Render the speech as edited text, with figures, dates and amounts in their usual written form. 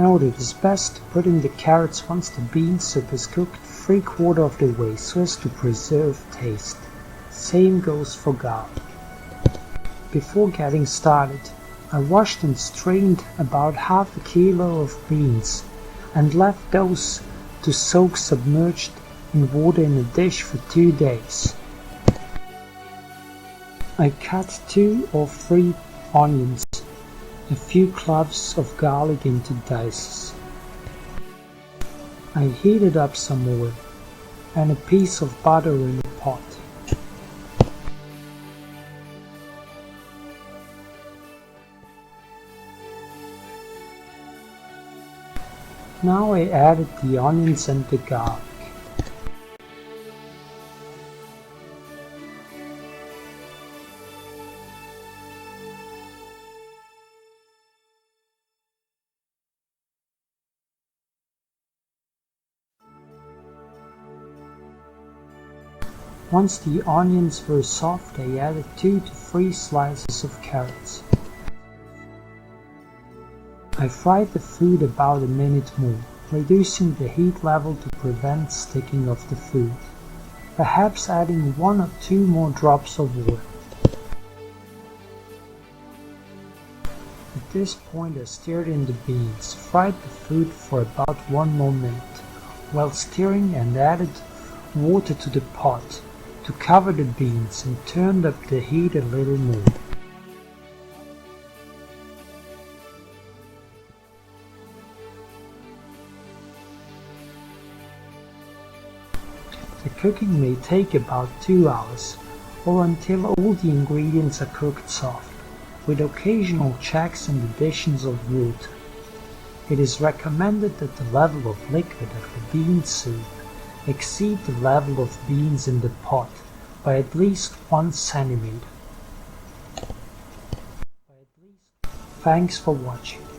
Note it is best to put in the carrots once the bean soup is cooked 3/4 of the way so as to preserve taste. Same goes for garlic. Before getting started, I washed and strained about half a kilo of beans and left those to soak submerged in water in a dish for 2 days. I cut 2 or 3 onions, a few cloves of garlic into dices. I heated up some oil and a piece of butter in a pot. Now I added the onions and the garlic. Once the onions were soft, I added 2 to 3 slices of carrots. I fried the food about a minute more, reducing the heat level to prevent sticking of the food, perhaps adding 1 or 2 more drops of oil. At this point I stirred in the beans, fried the food for about 1 more minute, while stirring, and added water to the pot to cover the beans and turned up the heat a little more. The cooking may take about 2 hours, or until all the ingredients are cooked soft, with occasional checks and additions of water. It is recommended that the level of liquid of the bean soup exceed the level of beans in the pot by at least 1 centimeter. Thanks for watching.